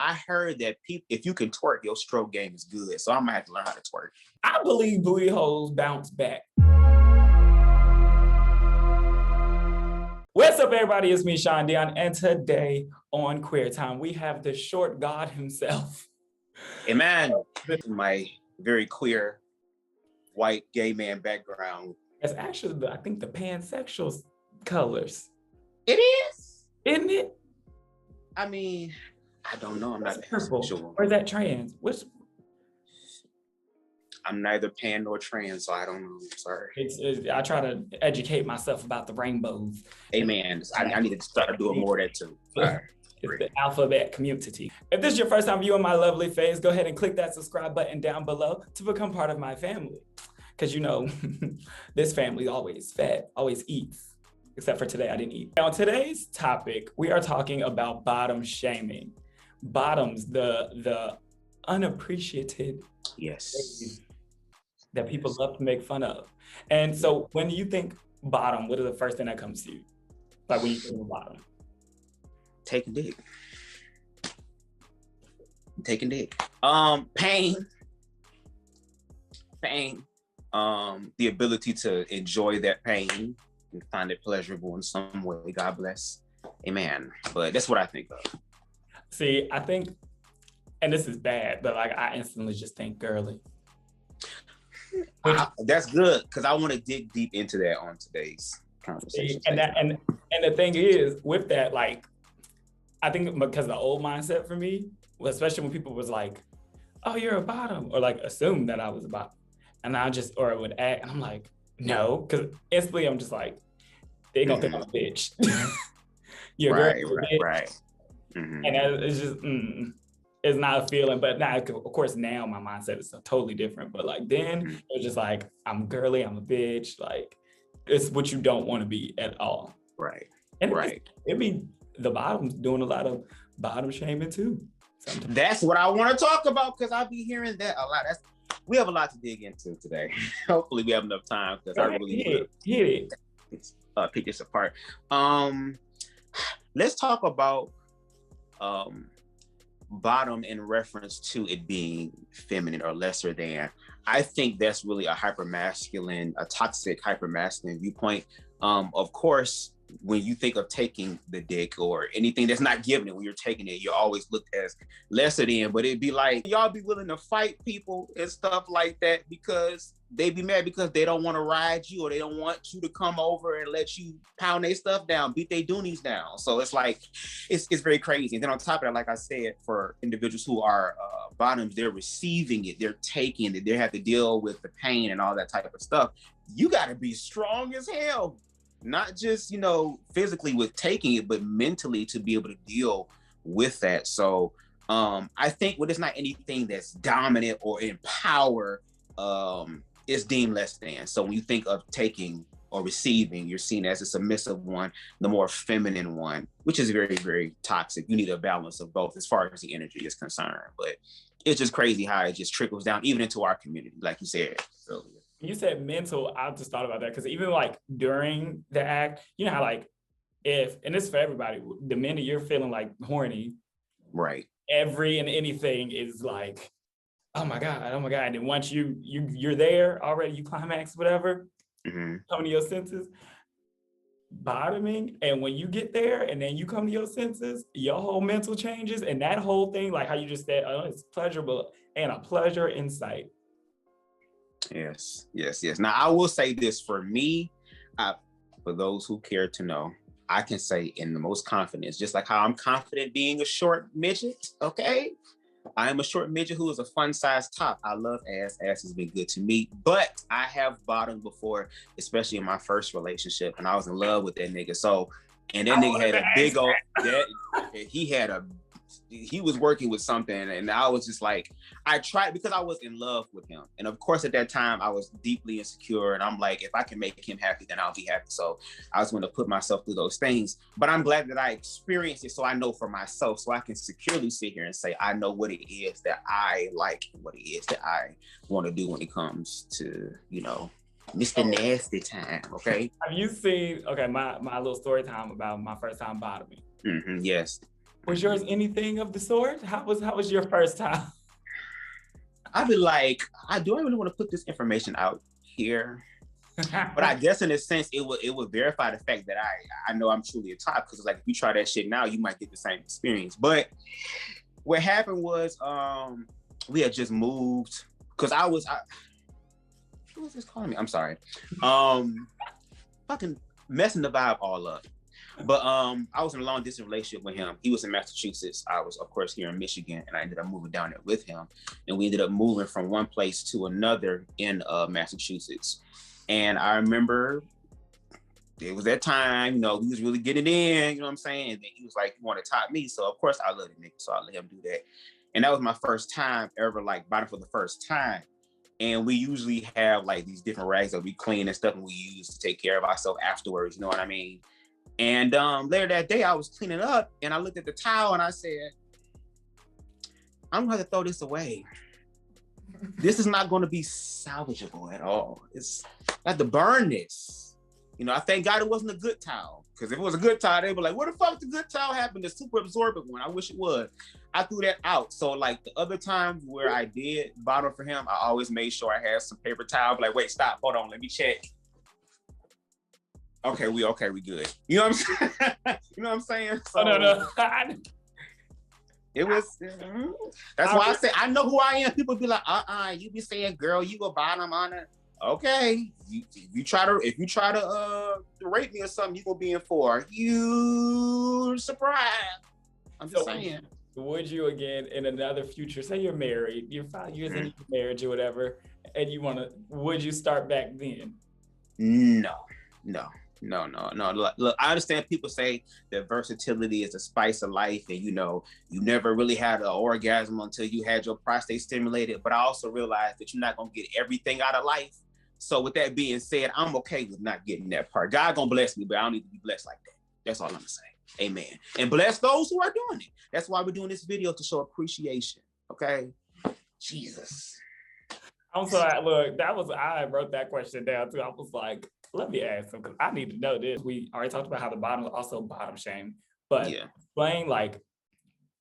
I heard that if you can twerk, your stroke game is good. So I'm gonna have to learn how to twerk. I believe booty holes bounce back. What's up, everybody? It's me, Shawn, Deon, and today on Queer Time, we have the short god himself. Amen. My very queer, white, gay man background. It's actually, I think, the pansexual colors. It is? Isn't it? I mean, I don't know. I'm not purple. pansexual. Or is that trans? I'm neither pan nor trans, so I don't know. I'm sorry. I try to educate myself about the rainbows. Amen. I need to start doing more of that too. All right. It's the alphabet community. If this is your first time viewing my lovely face, go ahead and click that subscribe button down below to become part of my family. Because you know, this family always fed, always eats. Except for today, I didn't eat. Now, on today's topic, we are talking about bottom shaming. Bottoms, the unappreciated yes that people love to make fun of. And so when you think bottom, what is the first thing that comes to you? Like when you think of bottom? Taking dick. Taking dick. Pain. The ability to enjoy that pain and find it pleasurable in some way. God bless. Amen. But that's what I think of. See, I think, and this is bad, but like I instantly just think girly. That's good, because I want to dig deep into that on today's conversation. And the thing is, with that, like, I think because the old mindset for me, especially when people was like, oh, you're a bottom, or like assume that I was a bottom. And I just, or I would act, and I'm like, no, because instantly I'm just like, they gonna think I'm a bitch. You're right. Mm-hmm. And it's just, it's not a feeling, but now, of course, now my mindset is totally different. But like then, it was just like, I'm girly, I'm a bitch. Like, it's what you don't want to be at all. Right. And it be the bottoms doing a lot of bottom shaming too. Sometimes. That's what I want to talk about, because I'll be hearing that a lot. We have a lot to dig into today. Hopefully we have enough time, because I really pick this apart. Let's talk about bottom in reference to it being feminine or lesser than. I think that's really a toxic hypermasculine viewpoint. Of course, when you think of taking the dick or anything that's not given it, when you're taking it, you're always looked as lesser than. But it'd be like, y'all be willing to fight people and stuff like that because they be mad because they don't want to ride you, or they don't want you to come over and let you pound their stuff down, beat their doonies down. So it's like, it's very crazy. And then on top of that, like I said, for individuals who are bottoms, they're receiving it, they're taking it, they have to deal with the pain and all that type of stuff. You got to be strong as hell. Not just, physically with taking it, but mentally to be able to deal with that. So I think when it's not anything that's dominant or in power, it's deemed less than. So when you think of taking or receiving, you're seen as a submissive one, the more feminine one, which is very, very toxic. You need a balance of both as far as the energy is concerned. But it's just crazy how it just trickles down even into our community, like you said earlier. You said mental, I just thought about that because even like during the act, you know how like and this is for everybody, the minute you're feeling like horny, right? Every and anything is like, oh my God. And then once you're there already, you climax, whatever, come to your senses, bottoming. And when you get there and then you come to your senses, your whole mental changes. And that whole thing, like how you just said, oh, it's pleasurable and a pleasure in sight. Yes. Now, I will say this for me, for those who care to know, I can say in the most confidence, just like how I'm confident being a short midget, okay? I am a short midget who is a fun size top. I love ass. Ass has been good to me, but I have bottomed before, especially in my first relationship, and I was in love with that nigga. So, and that nigga had a big old, he was working with something, and I was just like, I tried because I was in love with him. And of course, at that time, I was deeply insecure. And I'm like, if I can make him happy, then I'll be happy. So I was going to put myself through those things. But I'm glad that I experienced it so I know for myself, so I can securely sit here and say, I know what it is that I like and what it is that I want to do when it comes to, Mr. Nasty time, okay? Have you seen, my little story time about my first time bottoming? Yes. Was yours anything of the sort? How was your first time? I'd be like, I don't really want to put this information out here. But I guess in a sense, it would verify the fact that I know I'm truly a top, because it's like, if you try that shit now, you might get the same experience. But what happened was, we had just moved, because who was this calling me? I'm sorry. Fucking messing the vibe all up. But I was in a long distance relationship with him. He was in Massachusetts. I was, of course, here in Michigan, and I ended up moving down there with him. And we ended up moving from one place to another in Massachusetts. And I remember it was that time, he was really getting it in, you know what I'm saying? And then he was like, you want to top me? So of course I love the nigga, so I let him do that. And that was my first time ever like bottom for the first time. And we usually have like these different rags that we clean and stuff, and we use to take care of ourselves afterwards, you know what I mean? And later that day I was cleaning up and I looked at the towel and I said, I'm gonna have to throw this away. This is not going to be salvageable at all. I have to burn this. I thank God it wasn't a good towel, because if it was a good towel, they'd be like, where the fuck did the good towel happen? The super absorbent one. I wish it was. I threw that out. So like the other times where I did bottom for him, I always made sure I had some paper towel. Like, wait, stop, hold on, let me check. Okay, we good. You know what I'm saying? You know what I'm saying? So, no. It was, that's why I say, I know who I am. People be like, you be saying, girl, you a bottom on it. Okay. If you try to rape me or something, you gonna be in for you surprised. I'm just saying. Would you again, in another future, say you're married, you're 5 years into marriage or whatever, and would you start back then? No. Look, I understand people say that versatility is the spice of life, and you never really had an orgasm until you had your prostate stimulated. But I also realize that you're not gonna get everything out of life. So with that being said, I'm okay with not getting that part. God gonna bless me, but I don't need to be blessed like that. That's all I'm gonna say. Amen. And bless those who are doing it. That's why we're doing this video, to show appreciation. Okay. Jesus. I'm sorry. Look, I wrote that question down too. I was like, let me ask him, because I need to know this. We already talked about how the bottoms also bottom shame, but explain, like,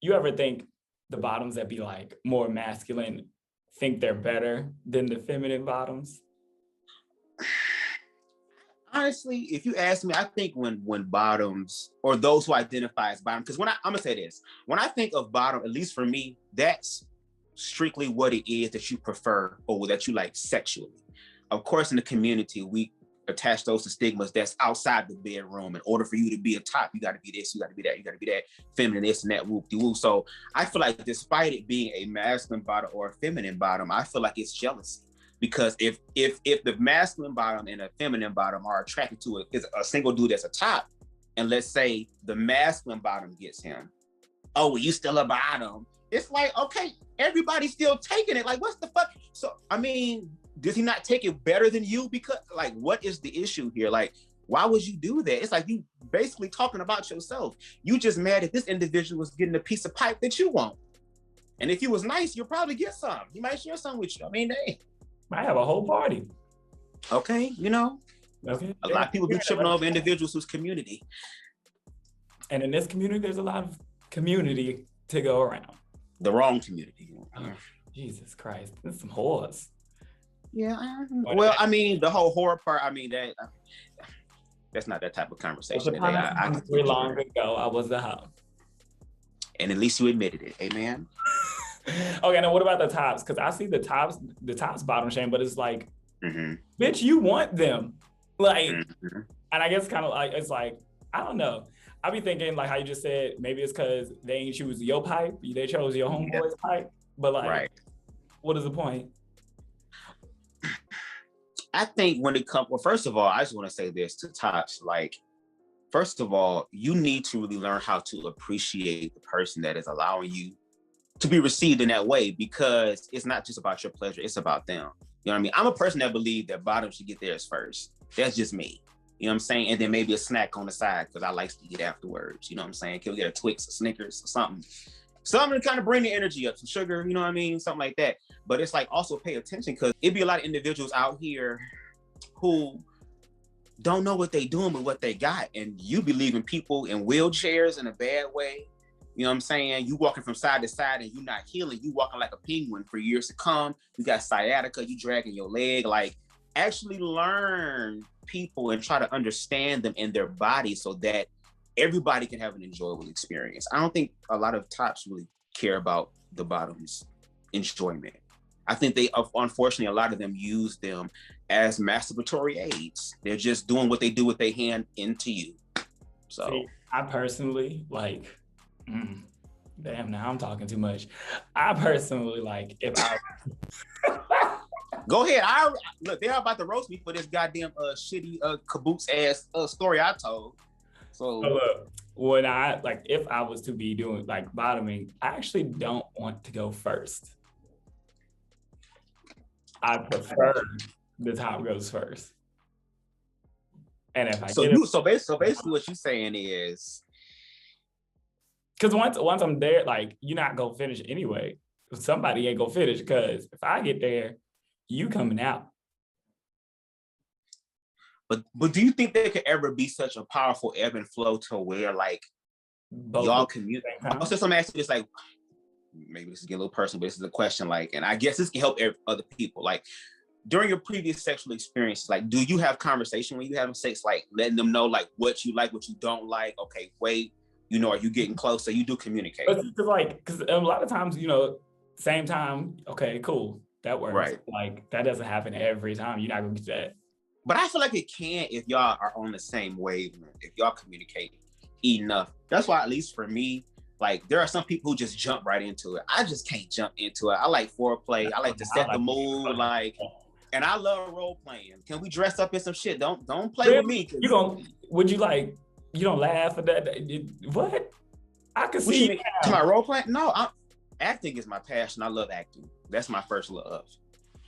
you ever think the bottoms that be like more masculine think they're better than the feminine bottoms? Honestly, if you ask me, I think when bottoms, or those who identify as bottom, because I'm gonna say this, when I think of bottom, at least for me, that's strictly what it is that you prefer or that you like sexually. Of course, in the community, we attach those to stigmas that's outside the bedroom. In order for you to be a top, you got to be this, you got to be that, you got to be that, feminine this and that, whoop-de-woo. So I feel like despite it being a masculine bottom or a feminine bottom, I feel like it's jealousy. Because if the masculine bottom and a feminine bottom are attracted to a single dude that's a top, and let's say the masculine bottom gets him, oh, well, you still a bottom. It's like, okay, everybody's still taking it. Like, what's the fuck? So, I mean, does he not take it better than you? Because, like, what is the issue here? Like, why would you do that? It's like you basically talking about yourself. You just mad if this individual was getting a piece of pipe that you want. And if he was nice, you'll probably get some. He might share some with you. I mean, hey. Might have a whole party. Okay, Okay. A lot of people be tripping over individuals whose community. And in this community, there's a lot of community to go around. The wrong community. Oh, Jesus Christ, there's some whores. Yeah, well, I mean, the whole horror part, I mean, that's not that type of conversation. Very long ago, I was a hoe. And at least you admitted it. Amen. Okay, now what about the tops? Because I see the tops bottom shame, but it's like, bitch, you want them. Like, and I guess kind of like, it's like, I don't know. I be thinking like how you just said, maybe it's because they ain't choose your pipe, they chose your homeboy's pipe. But like, what is the point? I think when it comes, well, first of all, I just want to say this to tops, like, first of all, you need to really learn how to appreciate the person that is allowing you to be received in that way, because it's not just about your pleasure, it's about them. You know what I mean? I'm a person that believes that bottom should get theirs first. That's just me. You know what I'm saying? And then maybe a snack on the side, because I like to eat afterwards. You know what I'm saying? Can we get a Twix, a Snickers, or something? Something to kind of bring the energy up, some sugar, you know what I mean? Something like that. But it's like, also pay attention, because it'd be a lot of individuals out here who don't know what they doing with what they got. And you be leaving people in wheelchairs in a bad way. You know what I'm saying? You walking from side to side and you're not healing. You walking like a penguin for years to come. You got sciatica, you dragging your leg. Like, actually learn people and try to understand them in their body so that everybody can have an enjoyable experience. I don't think a lot of tops really care about the bottoms enjoyment. I think they, unfortunately, a lot of them use them as masturbatory aids. They're just doing what they do with their hand into you. So see, I personally like, damn, now I'm talking too much. I personally like if I go ahead. Look, they're about to roast me for this goddamn shitty caboose ass story I told. So look, when I like, if I was to be doing like bottoming, I actually don't want to go first. I prefer the top goes first. And if I so basically what you're saying is, because once I'm there, like, you're not gonna finish anyway. Somebody ain't gonna finish, because if I get there, you coming out. But do you think there could ever be such a powerful ebb and flow to where like Both y'all communicate? Also, some ask you this, like, maybe this is getting a little personal, but this is a question, like, and I guess this can help other people. Like, during your previous sexual experience, like, do you have conversation when you having sex, like letting them know like what you like, what you don't like? Okay, wait, you know, are you getting close? So you do communicate. Because a lot of times, you know, same time, okay, cool, that works. Right. Like, that doesn't happen every time. You're not gonna get that. But I feel like it can if y'all are on the same wavelength, if y'all communicate enough. That's why, at least for me, like, there are some people who just jump right into it. I just can't jump into it. I like foreplay. I like to set the mood, like, and I love role playing. Can we dress up in some shit? Don't play with me. Would you like, you don't laugh at that? What? I can see to my role playing. No, acting is my passion. I love acting. That's my first love.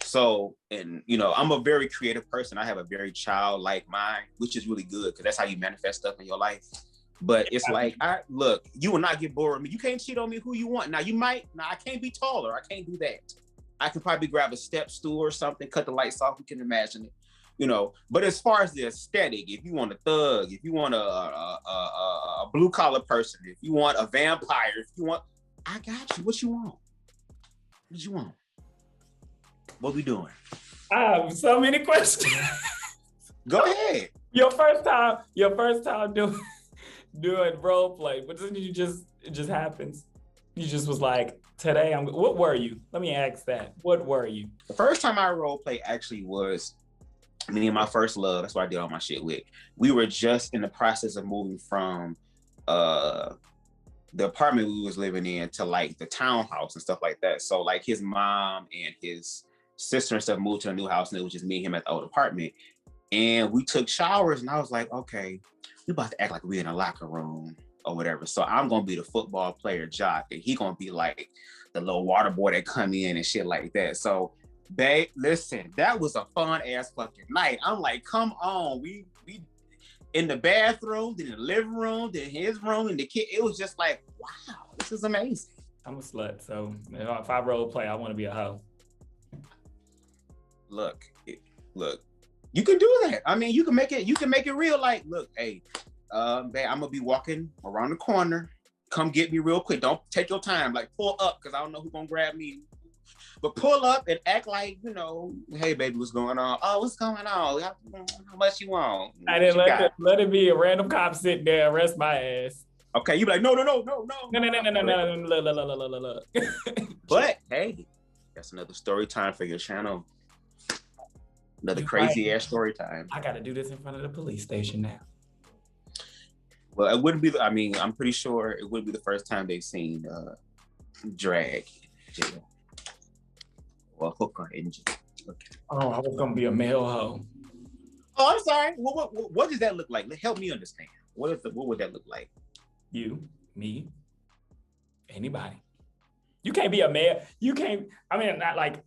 So, and you know, I'm a very creative person. I have a very childlike mind, which is really good because that's how you manifest stuff in your life. But it's like, look, you will not get bored with me. You can't cheat on me who you want. Now I can't be taller. I can't do that. I can probably grab a step stool or something, cut the lights off. You can imagine it, you know. But as far as the aesthetic, if you want a thug, if you want a blue collar person, if you want a vampire, if you want, I got you. What you want? What you want? What we doing? I have so many questions. Go ahead. Your first time doing role play, but then it just happens. You just was like, today what were you? Let me ask that. What were you? The first time I role play actually was me and my first love. That's what I did all my shit with. We were just in the process of moving from the apartment we was living in to like the townhouse and stuff like that. So like his mom and his sister and stuff moved to a new house, and it was just me and him at the old apartment. And we took showers, and I was like, okay, we about to act like we're in a locker room or whatever. So I'm gonna be the football player Jock, and he gonna be like the little water boy that come in and shit like that. So, babe, listen, that was a fun ass fucking night. I'm like, come on, we in the bathroom, then in the living room, then his room, in the kid. It was just like, wow, this is amazing. I'm a slut, so if I role play, I want to be a hoe. Look, you can do that. I mean, you can make it real. Like, look, hey, babe, I'm gonna be walking around the corner. Come get me real quick. Don't take your time. Like, pull up, because I don't know who's gonna grab me. But pull up and act like, you know, hey, baby, what's going on? Oh, what's going on? How much you want? I didn't let it be a random cop sitting there, arrest my ass. Okay, you be like, no. But hey, that's another story time for your channel. Another crazy ass story time. I gotta do this in front of the police station now. Well, it wouldn't be. I mean, I'm pretty sure it wouldn't be the first time they've seen drag jail or hooker in jail. Okay. Oh, I was gonna be a male hoe. Oh, I'm sorry. What does that look like? Help me understand. What would that look like? You, me, anybody. You can't be a male. You can't. I mean, not like.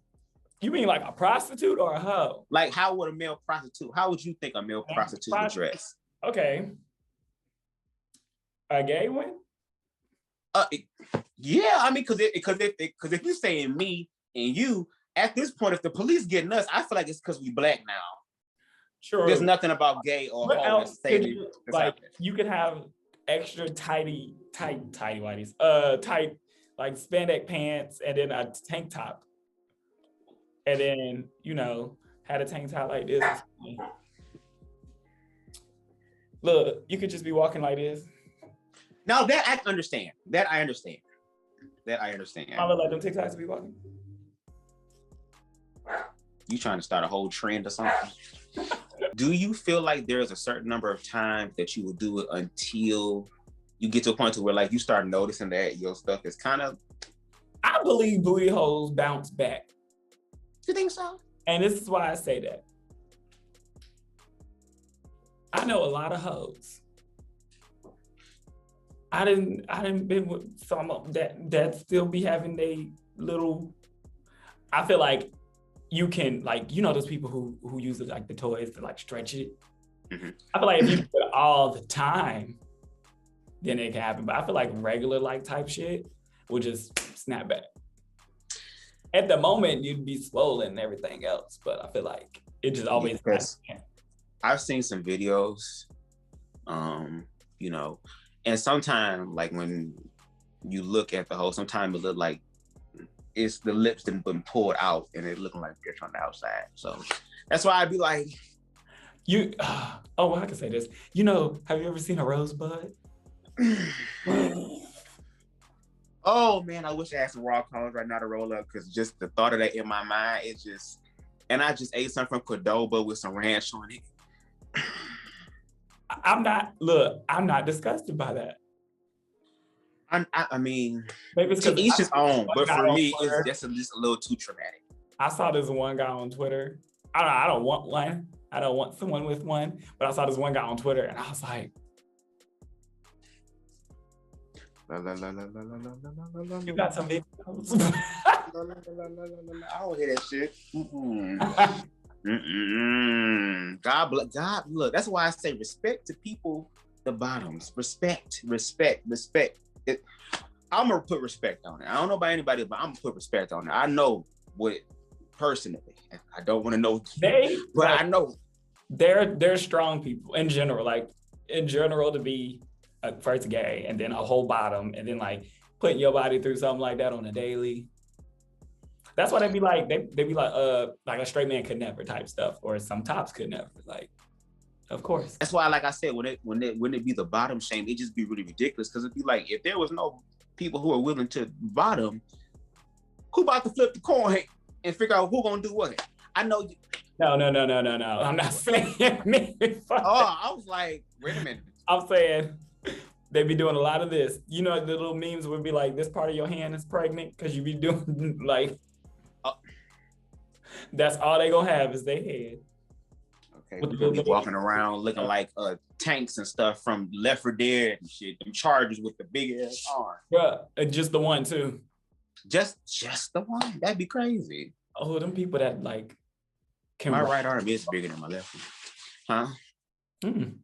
You mean like a prostitute or a hoe? Like, how would a male prostitute? How would you think a male prostitute would dress? Okay. A gay one? Yeah. I mean, because if you're saying me and you, at this point, if the police getting us, I feel like it's because we black now. Sure. There's nothing about gay or what hoe else could you, like, you could have extra tight whities, tight like spandex pants, and then a tank top, and then had a tank top like this. Look, you could just be walking like this. Now that I understand. I look like them TikToks be walking. You trying to start a whole trend or something? Do you feel like there's a certain number of times that you will do it until you get to a point to where like you start noticing that your stuff is kind of... I believe booty holes bounce back. You think so? And this is why I say that. I know a lot of hoes. I didn't been with some of that still be having they little... I feel like you can, like, those people who use it, like the toys to like stretch it. Mm-hmm. I feel like if you do it all the time, then it can happen. But I feel like regular like type shit will just snap back. At the moment, you'd be swollen and everything else, but I feel like it just always happens. I've seen some videos, and sometimes like when you look at the hole, sometimes it look like it's the lips that been pulled out and it looking like it's on the outside. So that's why I'd be like, I can say this. Have you ever seen a rosebud? Oh man, I wish I had some raw colors right now to roll up, because just the thought of that in my mind, and I just ate something from Cordoba with some ranch on it. I'm not disgusted by that. I mean, maybe it's to each his own, but for me, Twitter, it's just a little too traumatic. I saw this one guy on Twitter. I don't want one. I don't want someone with one, but I saw this one guy on Twitter and I was like, you got some videos? I don't hear that shit. God, look, that's why I say respect to people, the bottoms. Respect. I'm gonna put respect on it. I don't know about anybody, but I'm gonna put respect on it. I know what personally. I don't want to know, but I know they're strong people in general. Like in general, to be first gay and then a whole bottom and then like putting your body through something like that on a daily. That's why they be like a straight man could never type stuff, or some tops could never. Like, of course. That's why, like I said, when it be the bottom shame, it just be really ridiculous, because it'd be like, if there was no people who are willing to bottom, who about to flip the coin and figure out who gonna do what? I know you. No. I'm not saying me. I was like, wait a minute. I'm saying they be doing a lot of this. The little memes would be like, this part of your hand is pregnant, because you be doing like, that's all they gonna have is their head. Okay, we're gonna be walking around looking like tanks and stuff from Left 4 Dead and shit. Them Chargers with the big ass arm. Yeah, just the one too. Just the one. That'd be crazy. Oh, them people that like can. My right arm is bigger than my left one. Huh? Mm.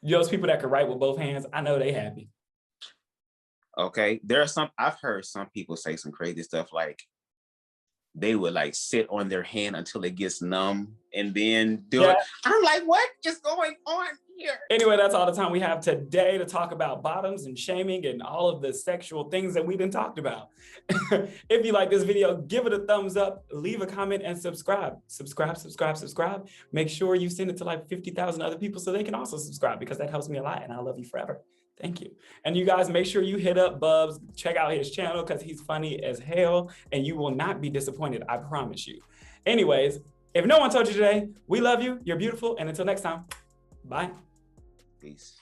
Those people that can write with both hands, I know they happy. Okay, I've heard some people say some crazy stuff, like they would like sit on their hand until it gets numb and then do it. I'm like, what is going on here? Anyway, that's all the time we have today to talk about bottoms and shaming and all of the sexual things that we done talked about. If you like this video, give it a thumbs up, leave a comment, and subscribe. Subscribe. Make sure you send it to like 50,000 other people so they can also subscribe, because that helps me a lot and I love you forever. Thank you. And you guys, make sure you hit up Bubz, check out his channel, because he's funny as hell and you will not be disappointed, I promise you. Anyways, if no one told you today, we love you, you're beautiful, and until next time, bye. Peace.